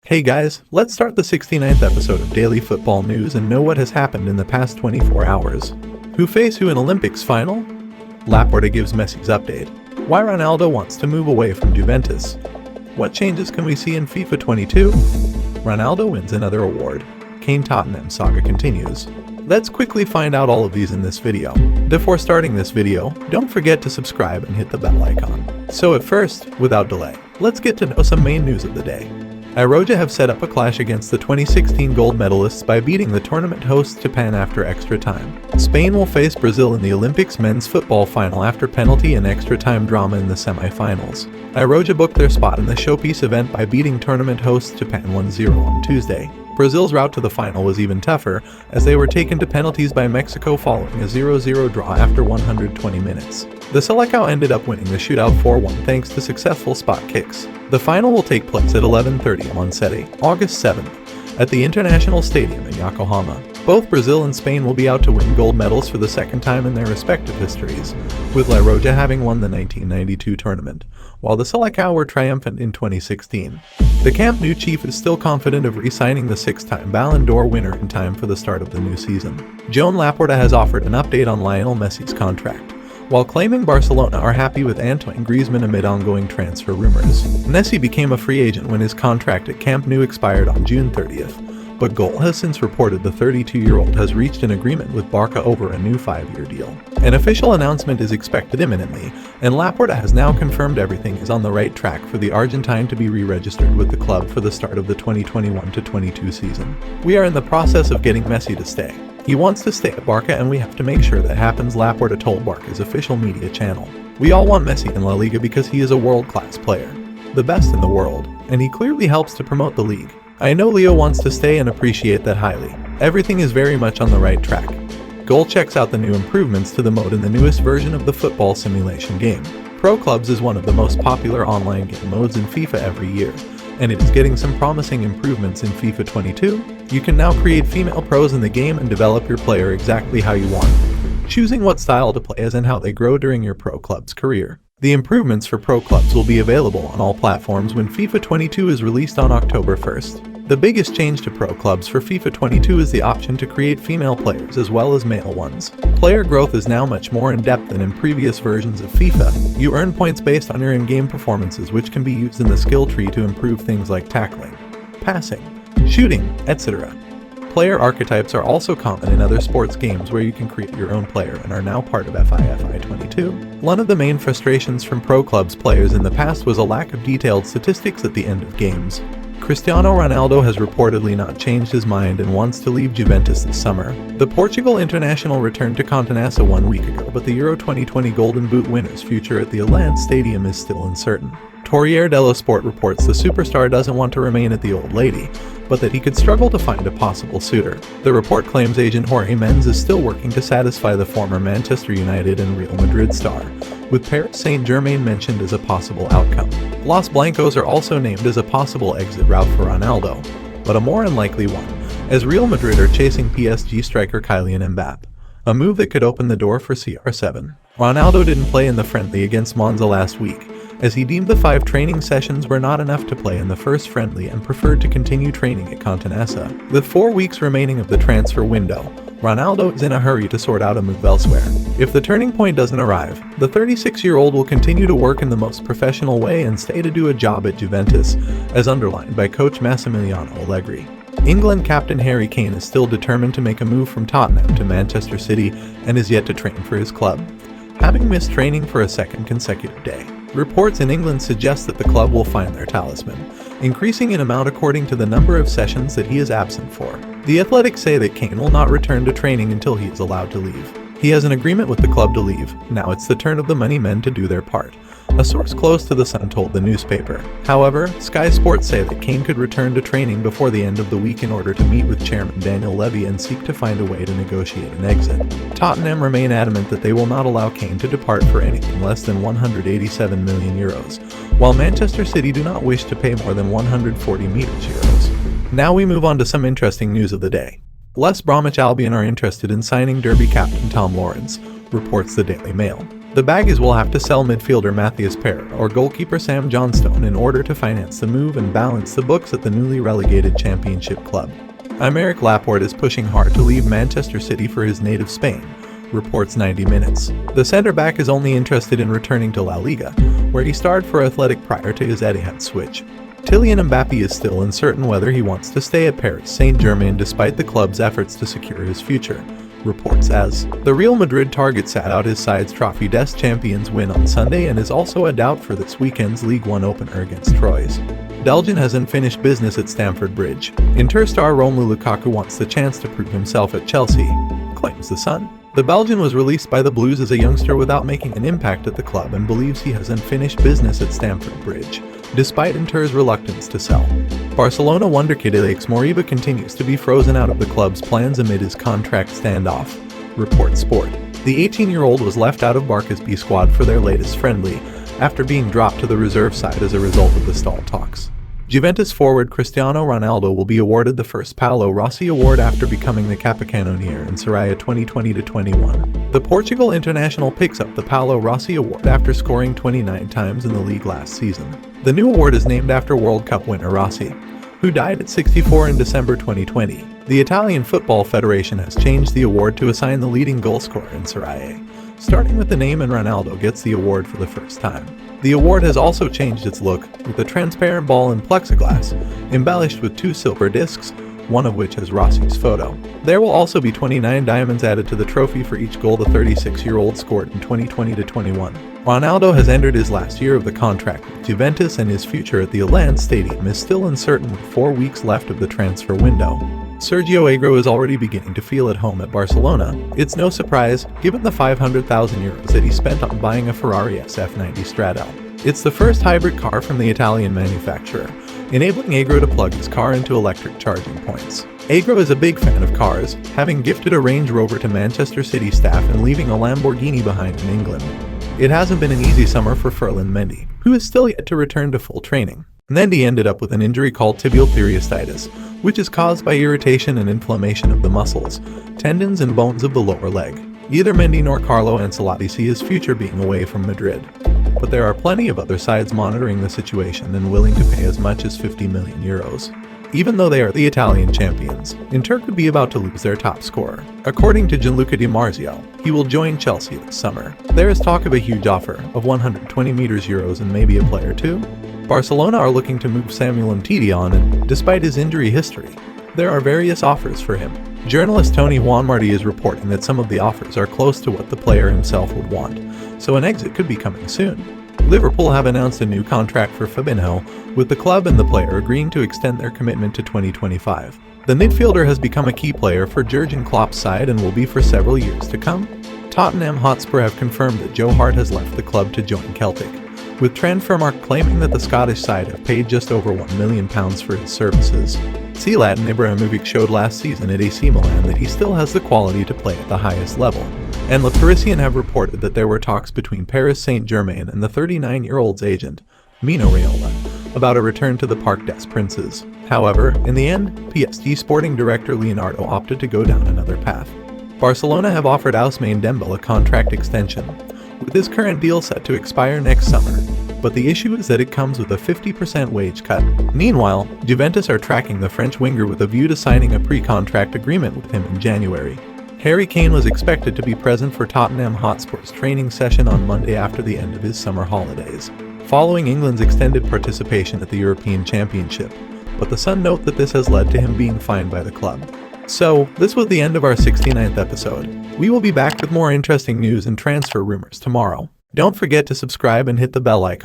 Hey guys, let's start the 69th episode of Daily Football News and know what has happened in the past 24 hours. Who face who in Olympics final? LAPORTA gives MESSI'S update. Why Ronaldo wants to move away from Juventus. What changes can we see in FIFA 22? Ronaldo wins another award. KANE Tottenham saga continues. Let's quickly find out all of these in this video. Before starting this video, don't forget to subscribe and hit the bell icon. So at first, without delay, let's get to know some main news of the day. AGUERO have set up a clash against the 2016 gold medalists by beating the tournament hosts Japan after extra time. Spain will face Brazil in the Olympics men's football final after penalty and extra time drama in the semi-finals. AGUERO booked their spot in the showpiece event by beating tournament hosts Japan 1-0 on Tuesday. Brazil's route to the final was even tougher, as they were taken to penalties by Mexico following a 0-0 draw after 120 minutes. The Selecao ended up winning the shootout 4-1 thanks to successful spot kicks. The final will take place at 11:30 on Saturday, August 7th, at the International Stadium in Yokohama. Both Brazil and Spain will be out to win gold medals for the second time in their respective histories, with LAPORTA having won the 1992 tournament, while the Selecao were triumphant in 2016. The Camp Nou chief is still confident of re-signing the six-time Ballon d'Or winner in time for the start of the new season. Joan Laporta has offered an update on Lionel Messi's contract, while claiming Barcelona are happy with Antoine Griezmann amid ongoing transfer rumors. Messi became a free agent when his contract at Camp Nou expired on June 30th. But Goal has since reported the 32-year-old has reached an agreement with Barca over a new 5-year deal. An official announcement is expected imminently, and LAPORTA has now confirmed everything is on the right track for the Argentine to be re-registered with the club for the start of the 2021-22 season. We are in the process of getting Messi to stay. He wants to stay at Barca and we have to make sure that happens, LAPORTA told Barca's official media channel. We all want Messi in La Liga because he is a world-class player, the best in the world, and he clearly helps to promote the league. I know Leo wants to stay and appreciate that highly. Everything is very much on the right track. Goal checks out the new improvements to the mode in the newest version of the football simulation game. Pro Clubs is one of the most popular online game modes in FIFA every year, and it is getting some promising improvements in FIFA 22. You can now create female pros in the game and develop your player exactly how you want, choosing what style to play as and how they grow during your Pro Club's career. The improvements for Pro Clubs will be available on all platforms when FIFA 22 is released on October 1st. The biggest change to Pro Clubs for FIFA 22 is the option to create female players as well as male ones. Player growth is now much more in-depth than in previous versions of FIFA. You earn points based on your in-game performances, which can be used in the skill tree to improve things like tackling, passing, shooting, etc. Player archetypes are also common in other sports games where you can create your own player and are now part of FIFA 22. One of the main frustrations from Pro Clubs players in the past was a lack of detailed statistics at the end of games. Cristiano Ronaldo has reportedly not changed his mind and wants to leave Juventus this summer. The Portugal international returned to Continenza 1 week ago, but the Euro 2020 Golden Boot winner's future at the ALAIX Stadium is still uncertain. Corriere dello Sport reports the superstar doesn't want to remain at the Old Lady, but that he could struggle to find a possible suitor. The report claims agent Jorge Mendes is still working to satisfy the former Manchester United and Real Madrid star, with Paris Saint-Germain mentioned as a possible outcome. Los Blancos are also named as a possible exit route for Ronaldo, but a more unlikely one, as Real Madrid are chasing PSG striker Kylian Mbappe, a move that could open the door for CR7. Ronaldo didn't play in the friendly against Monza last week, as he deemed the 5 training sessions were not enough to play in the first friendly and preferred to continue training at Continenza. With 4 weeks remaining of the transfer window, Ronaldo is in a hurry to sort out a move elsewhere. If the turning point doesn't arrive, the 36-year-old will continue to work in the most professional way and stay to do a job at Juventus, as underlined by coach Massimiliano Allegri. England captain Harry Kane is still determined to make a move from Tottenham to Manchester City and is yet to train for his club, having missed training for a second consecutive day. Reports in England suggest that the club will find their talisman, increasing in amount according to the number of sessions that he is absent for. The Athletic say that Kane will not return to training until he is allowed to leave. He has an agreement with the club to leave. Now it's the turn of the money men to do their part, a source close to the Sun told the newspaper. However, Sky Sports say that Kane could return to training before the end of the week in order to meet with chairman Daniel Levy and seek to find a way to negotiate an exit. Tottenham remain adamant that they will not allow Kane to depart for anything less than €187 million, while Manchester City do not wish to pay more than €140 million. Now we move on to some interesting news of the day. West Bromwich Albion are interested in signing Derby captain Tom Lawrence, reports the Daily Mail. The Baggies will have to sell midfielder Matthias Pereira or goalkeeper Sam Johnstone in order to finance the move and balance the books at the newly relegated Championship club. Aymeric Laporte is pushing hard to leave Manchester City for his native Spain, reports 90 Minutes. The centre-back is only interested in returning to La Liga, where he starred for Athletic prior to his Etihad switch. Kylian Mbappe is still uncertain whether he wants to stay at Paris Saint-Germain despite the club's efforts to secure his future, reports AS. The Real Madrid target sat out his side's Trophy des Champions win on Sunday and is also a doubt for this weekend's League One opener against Troyes. Belgian has unfinished business at Stamford Bridge. Inter star Romelu Lukaku wants the chance to prove himself at Chelsea, claims The Sun. The Belgian was released by the Blues as a youngster without making an impact at the club and believes he has unfinished business at Stamford Bridge, despite Inter's reluctance to sell. Barcelona wonderkid ILAIX Moriba continues to be frozen out of the club's plans amid his contract standoff, reports Sport. The 18-year-old was left out of Barca's B squad for their latest friendly, after being dropped to the reserve side as a result of the stalled talks. Juventus forward Cristiano Ronaldo will be awarded the first PAOLO Rossi award after becoming the Capocannoniere in Serie 2020-21. The Portugal international picks up the PAOLO Rossi award after scoring 29 times in the league last season. The new award is named after World Cup winner Rossi, who died at 64 in December 2020. The Italian Football Federation has changed the award to assign the leading goal scorer in Serie A, starting with the name, and Ronaldo gets the award for the first time. The award has also changed its look, with a transparent ball in plexiglass, embellished with 2 silver discs, one of which has Rossi's photo. There will also be 29 diamonds added to the trophy for each goal the 36-year-old scored in 2020-21. Ronaldo has entered his last year of the contract with Juventus, and his future at the Allianz Stadium is still uncertain with 4 weeks left of the transfer window. Sergio Aguero is already beginning to feel at home at Barcelona. It's no surprise, given the €500,000 that he spent on buying a Ferrari SF90 Stradale. It's the first hybrid car from the Italian manufacturer, enabling Aguero to plug his car into electric charging points. Aguero is a big fan of cars, having gifted a Range Rover to Manchester City staff and leaving a Lamborghini behind in England. It hasn't been an easy summer for Ferland Mendy, who is still yet to return to full training. Mendy ended up with an injury called tibial periosteitis, which is caused by irritation and inflammation of the muscles, tendons and bones of the lower leg. Neither Mendy nor Carlo Ancelotti see his future being away from Madrid. But there are plenty of other sides monitoring the situation and willing to pay as much as €50 million. Even though they are the Italian champions, Inter could be about to lose their top scorer. According to Gianluca Di Marzio, he will join Chelsea this summer. There is talk of a huge offer of €120 million and maybe a player too. Barcelona are looking to move Samuel Umtiti on, and despite his injury history, there are various offers for him. Journalist Tony Juanmarti is reporting that some of the offers are close to what the player himself would want, so an exit could be coming soon. Liverpool have announced a new contract for Fabinho, with the club and the player agreeing to extend their commitment to 2025. The midfielder has become a key player for Jurgen Klopp's side and will be for several years to come. Tottenham Hotspur have confirmed that Joe Hart has left the club to join Celtic, with Transfermarkt claiming that the Scottish side have paid just over £1 million for his services. Zlatan Ibrahimovic showed last season at AC Milan that he still has the quality to play at the highest level, and Le Parisien have reported that there were talks between Paris Saint-Germain and the 39-year-old's agent, Mino Raiola, about a return to the Parc des Princes. However, in the end, PSG sporting director Leonardo opted to go down another path. Barcelona have offered Ousmane Dembele a contract extension, with his current deal set to expire next summer, but the issue is that it comes with a 50% wage cut. Meanwhile, Juventus are tracking the French winger with a view to signing a pre-contract agreement with him in January. Harry Kane was expected to be present for Tottenham Hotspur's training session on Monday after the end of his summer holidays, following England's extended participation at the European Championship, but the Sun note that this has led to him being fined by the club. So, this was the end of our 69th episode. We will be back with more interesting news and transfer rumors tomorrow. Don't forget to subscribe and hit the bell icon.